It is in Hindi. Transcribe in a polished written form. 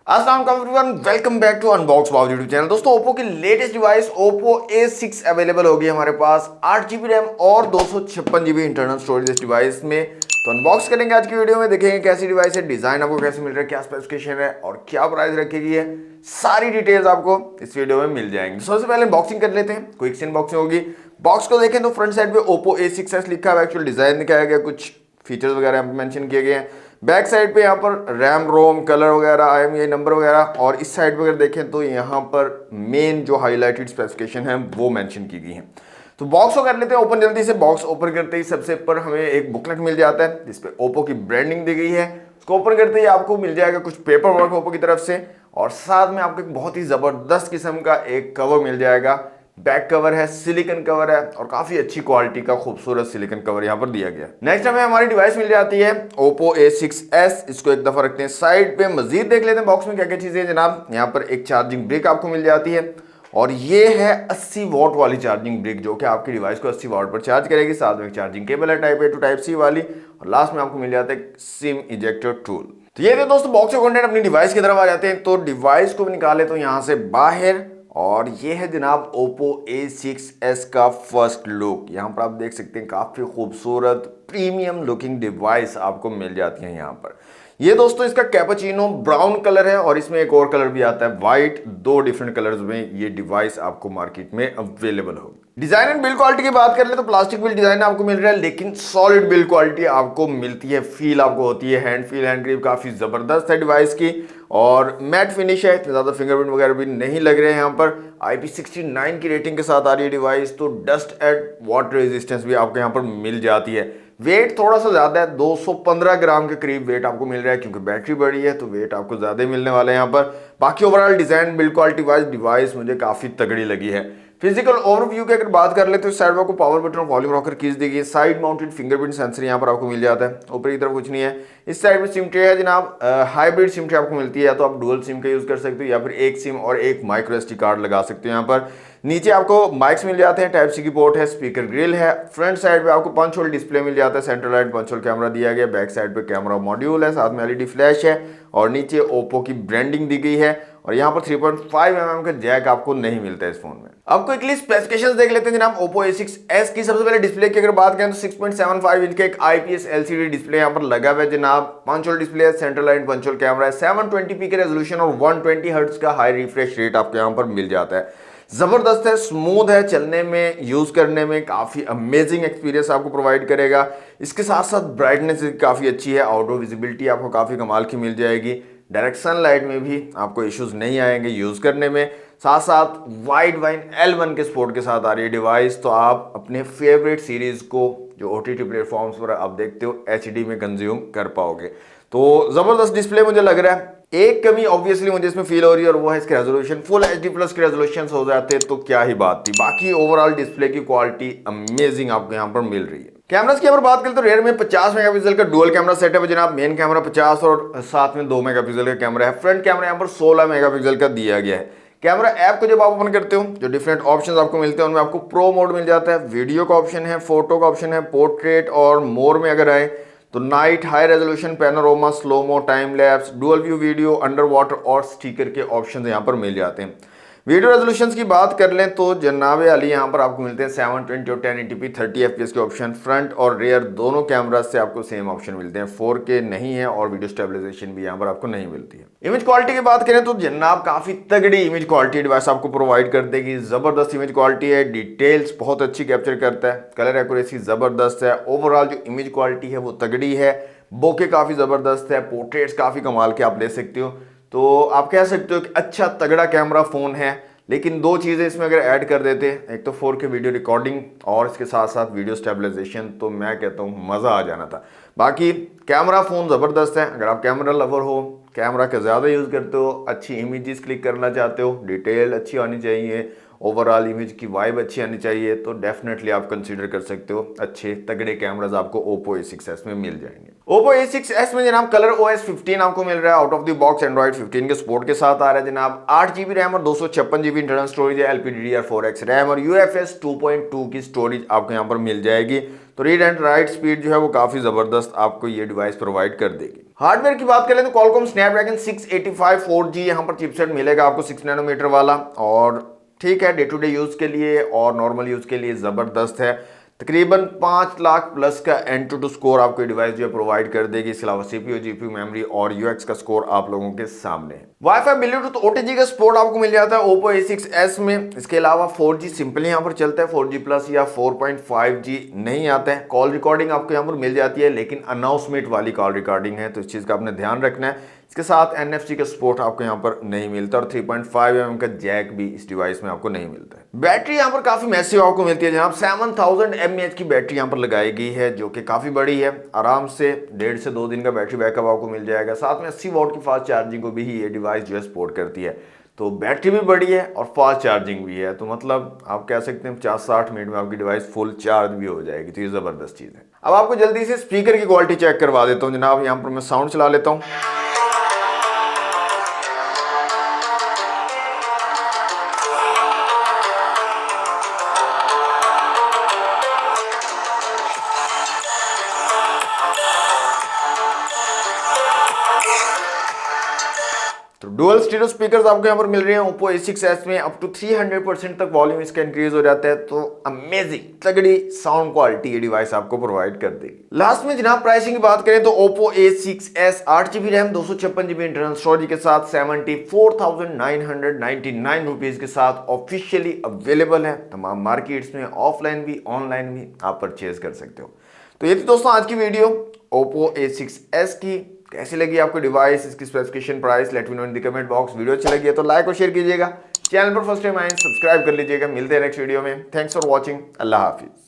अस्सलाम वालेकुम everyone, welcome back to unbox wow YouTube channel. दोस्तों ओप्पो की latest device Oppo A6 available होगी हमारे पास 8 GB रैम और 256 GB इंटरनल स्टोरेज इस डिवाइस में। तो अनबॉक्स करेंगे आज की वीडियो में, देखेंगे कैसी डिवाइस है, डिजाइन आपको कैसे मिल रहा है, क्या स्पेसिफिकेशन है और क्या प्राइस रखेगी है, सारी डिटेल्स आपको इस वीडियो में मिल जाएंगी। सबसे पहले अनबॉक्सिंग कर लेते हैं, क्विक अनबॉक्सिंग होगी। बॉक्स को देखें तो फ्रंट साइड पे ओप्पो A6s लिखा है, एक्चुअल डिजाइन दिखाया गया, कुछ फीचर्स वगैरह मेंशन किए गए हैं। बैक साइड पे यहाँ पर रैम रोम कलर वगैरह IMEI नंबर वगैरह, और इस साइड पे अगर देखें तो यहाँ पर मेन जो हाईलाइटेड स्पेसिफिकेशन है वो मेंशन की गई है। तो बॉक्स को कर लेते हैं ओपन जल्दी से। बॉक्स ओपन करते ही सबसे ऊपर हमें एक बुकलेट मिल जाता है जिसपे ओप्पो की ब्रांडिंग दी गई है। उसको ओपन करते ही आपको मिल जाएगा कुछ पेपर वर्क ओप्पो की तरफ से, और साथ में आपको एक बहुत ही जबरदस्त किस्म का एक कवर मिल जाएगा। बैक कवर है, सिलिकॉन कवर है और काफी अच्छी क्वालिटी का खूबसूरत सिलिकॉन कवर यहाँ पर दिया गया। नेक्स्ट हमें हमारी डिवाइस मिल जाती है ओप्पो A6s। इसको एक दफा रखते हैं साइड पे, मजीद देख लेते हैं बॉक्स में क्या क्या चीजें हैं जनाब। यहाँ पर एक चार्जिंग ब्रिक आपको मिल जाती है, और ये है 80 वॉट वाली चार्जिंग ब्रिक जो कि आपकी डिवाइस को 80 वॉट पर चार्ज करेगी। साथ में एक चार्जिंग केबल है type A to type C वाली, और लास्ट में आपको मिल जाता है सिम इजेक्टर टूल। तो ये दोस्तों बॉक्स का कंटेंट। अपनी डिवाइस की तरफ आ जाते हैं, तो डिवाइस को निकाले तो यहाँ से बाहर, और ये है जनाब ओप्पो A6s का फर्स्ट लुक। यहाँ पर आप देख सकते हैं काफी खूबसूरत प्रीमियम लुकिंग डिवाइस आपको मिल जाती है यहाँ पर। ये दोस्तों इसका कैपुचिनो ब्राउन कलर है, और इसमें एक और कलर भी आता है व्हाइट। दो डिफरेंट कलर्स में ये डिवाइस आपको मार्केट में अवेलेबल होगी। डिजाइन एंड बिल्ड क्वालिटी की बात कर ले तो प्लास्टिक बिल्ड डिजाइन आपको मिल रहा है, लेकिन सॉलिड बिल्ड क्वालिटी आपको मिलती है। फील आपको होती है हैंड फील, हैंड ग्रिप काफी जबरदस्त है डिवाइस की, और मैट फिनिश है, इतने ज्यादा फिंगरप्रिंट वगैरह भी नहीं लग रहे हैं यहाँ पर। IP69 की रेटिंग के साथ आ रही है डिवाइस, तो डस्ट एंड वाटर रेजिस्टेंस भी आपको यहाँ पर मिल जाती है। वेट थोड़ा सा ज्यादा है, 215 ग्राम के करीब वेट आपको मिल रहा है, क्योंकि बैटरी बड़ी है तो वेट आपको ज्यादा ही मिलने वाला है यहाँ पर। बाकी overall design build quality wise device मुझे काफी तगड़ी लगी है। फिजिकल ओवरव्यू की अगर बात कर ले तो इस साइड में आपको पावर बटन और वॉल्यूम रॉकर कीज दी गई। साइड माउंटेड फिंगरप्रिंट सेंसर यहाँ पर आपको मिल जाता है, ऊपर की तरफ कुछ नहीं है। इस साइड में सिम ट्रे है जनाब, हाइब्रिड सिम ट्रे आपको मिलती है, या तो आप डुअल सिम का यूज कर सकते हो या फिर एक सिम और एक माइक्रो SD कार्ड लगा सकते हो यहाँ पर। नीचे आपको माइक्स मिल जाते हैं, टाइप C की पोर्ट है, स्पीकर ग्रिल है। फ्रंट साइड पे आपको पंच होल डिस्प्ले मिल जाता है, central light punch hole camera दिया गया। बैक साइड पे कैमरा मॉड्यूल है, साथ में LED फ्लैश है, और नीचे ओप्पो की ब्रांडिंग दी गई है। और यहाँ पर 3.5 mm का जैक आपको नहीं मिलता है इस फोन में। अब क्विकली स्पेसिफिकेशंस देख लेते हैं जनाब ओप्पो A6s की। सबसे पहले डिस्प्ले की अगर बात करें तो 6.75 इंच का एक IPS LCD डिस्प्ले यहाँ पर लगा हुआ है जनाब। पंच होल डिस्प्ले है, central light punch hole camera है, 720p के रेजोल्यूशन और 120 हर्ट्ज का हाई रिफ्रेश रेट आपको यहाँ पर मिल जाता है। जबरदस्त है, स्मूथ है, चलने में यूज करने में काफी अमेजिंग एक्सपीरियंस आपको प्रोवाइड करेगा। इसके साथ साथ ब्राइटनेस काफी अच्छी है, आउटडोर विजिबिलिटी आपको काफी कमाल की मिल जाएगी। डायरेक्ट सनलाइट में भी आपको इश्यूज नहीं आएंगे यूज करने में। साथ साथ वाइड वाइन L1 के सपोर्ट के साथ आ रही है डिवाइस, तो आप अपने फेवरेट सीरीज को जो OTT प्लेटफॉर्म्स पर आप देखते हो HD में कंज्यूम कर पाओगे। तो जबरदस्त डिस्प्ले मुझे लग रहा है। एक कमी ऑब्वियसली मुझे इसमें फील हो रही है, और वो है इसके रेजोल्यूशन। फुल HD+ के रेजोल्यूशन हो जाते तो क्या ही बात थी। बाकी ओवरऑल डिस्प्ले की क्वालिटी अमेजिंग आपको यहाँ पर मिल रही है। कैमरास की अगर बात करें तो रेयर में 50 मेगापिक्सल का डुअल कैमरा सेटअप है जनाब। मेन कैमरा 50 और साथ में 2 मेगापिक्सल का कैमरा है। फ्रंट कैमरा यहाँ पर 16 मेगापिक्सल का दिया गया है। कैमरा ऐप को जब आप ओपन करते हो, जो डिफरेंट ऑप्शंस आपको मिलते हैं उनमें आपको प्रो मोड मिल जाता है, वीडियो का ऑप्शन है, फोटो का ऑप्शन है, पोर्ट्रेट और मोर में अगर आए तो night, high resolution, panorama, slomo, time lapse, dual view video, under water और स्टिकर के ऑप्शंस यहाँ पर मिल जाते हैं। वीडियो रेजोल्यूशंस की बात कर लें तो जनाबे अली यहाँ पर आपको मिलते हैं 720 और 1080p 30 fps के ऑप्शन। फ्रंट और रेयर दोनों कैमरा से आपको सेम ऑप्शन मिलते हैं, 4K नहीं है, और वीडियो स्टेबलाइजेशन भी यहाँ पर आपको नहीं मिलती है। इमेज क्वालिटी की बात करें तो जनाब काफी तगड़ी इमेज क्वालिटी डिवाइस आपको प्रोवाइड कर देगी। जबरदस्त इमेज क्वालिटी है, डिटेल्स बहुत अच्छी कैप्चर करता है, कलर एक्यूरेसी जबरदस्त है। ओवरऑल जो इमेज क्वालिटी है वो तगड़ी है, बोके काफी जबरदस्त है, पोर्ट्रेट्स काफी कमाल के आप ले सकते हो। तो आप कह सकते हो कि अच्छा तगड़ा कैमरा फोन है। लेकिन दो चीज़ें इसमें अगर ऐड कर देते, एक तो 4K वीडियो रिकॉर्डिंग और इसके साथ साथ वीडियो स्टेबलाइजेशन, तो मैं कहता हूँ मज़ा आ जाना था। बाकी कैमरा फ़ोन ज़बरदस्त है। अगर आप कैमरा लवर हो, कैमरा का ज़्यादा यूज़ करते हो, अच्छी इमेजेस क्लिक करना चाहते हो, डिटेल अच्छी आनी चाहिए, ओवरऑल इमेज की वाइब अच्छी आनी चाहिए, तो डेफिनेटली आप कंसीडर कर सकते हो। अच्छे तगड़े कैमराज आपको Oppo A6s में मिल जाएंगे। Oppo A6s में जनाब कलर OS 15 आपको मिल रहा है, out of the box Android 15 के सपोर्ट के साथ आ रहा है जनाब। 8GB रैम और 256GB इंटरनल स्टोरेज है, LPDDR4X रैम और UFS 2.2 की स्टोरेज आपको यहाँ पर मिल जाएगी। तो रीड एंड राइट स्पीड जो है वो काफी जबरदस्त आपको ये डिवाइस प्रोवाइड कर देगी। हार्डवेयर की बात करें तो Qualcomm Snapdragon 685 4G यहाँ पर चिपसेट मिलेगा आपको 6 नैनोमीटर वाला, और ठीक है डे टू डे यूज के लिए और नॉर्मल यूज के लिए जबरदस्त है। तकरीबन 5 लाख प्लस का Antutu स्कोर आपको डिवाइस जो है प्रोवाइड कर देगी। इसके अलावा CPU, GPU, मेमोरी और UX का स्कोर आप लोगों के सामने है। वाईफाई, ब्लूटूथ, OTG का सपोर्ट आपको मिल जाता है Oppo A6s में। इसके अलावा 4G सिंपल यहाँ पर चलता है, 4G प्लस या 4.5G नहीं आता है। कॉल रिकॉर्डिंग आपको यहाँ पर मिल जाती है, लेकिन अनाउंसमेंट वाली कॉल रिकॉर्डिंग है, तो इस चीज का आपने ध्यान रखना है। इसके साथ NFC का सपोर्ट आपको यहाँ पर नहीं मिलता और 3.5mm का जैक भी इस डिवाइस में आपको नहीं मिलता है। बैटरी यहाँ पर काफी मैसिव आपको मिलती है जनाब। 7000 mAh की बैटरी यहाँ पर लगाई गई है, जो कि काफी बड़ी है। आराम से 1.5 से 2 दिन का बैटरी बैकअप आपको मिल जाएगा। साथ में 80 वॉट की फास्ट चार्जिंग को भी ये डिवाइस जो है सपोर्ट करती है। तो बैटरी भी बड़ी है और फास्ट चार्जिंग भी है, तो मतलब आप कह सकते हैं 50-60 मिनट में आपकी डिवाइस फुल चार्ज भी हो जाएगी। तो ये जबरदस्त चीज है। अब आपको जल्दी से स्पीकर की क्वालिटी चेक करवा देता हूँ जनाब। यहाँ पर मैं साउंड चला लेता हूँ। तो डुअल स्टीरियो स्पीकर्स आपको यहाँ पर मिल रहे हैं Oppo A6s में। अप टू 300% तक वॉल्यूम इसका इंक्रीज हो जाता है। तो अमेजिंग तगड़ी साउंड क्वालिटी ये डिवाइस आपको प्रोवाइड कर देगी। लास्ट में जनाब प्राइसिंग की बात करें तो Oppo A6s 8GB RAM 256GB internal storage के साथ 74,999 रुपीज के साथ ऑफिशियली अवेलेबल है तमाम मार्केट्स में। ऑफलाइन भी ऑनलाइन भी आप परचेज कर सकते हो। तो ये थी दोस्तों आज की वीडियो Oppo A6s की। कैसी लगी आपको डिवाइस, इसकी specification, price, let me know in the comment box. Video अच्छी लगी है तो लाइक और शेयर कीजिएगा। चैनल पर फर्स्ट टाइम आए सब्सक्राइब कर लीजिएगा। मिलते हैं नेक्स्ट वीडियो में। Thanks for watching. Allah Hafiz.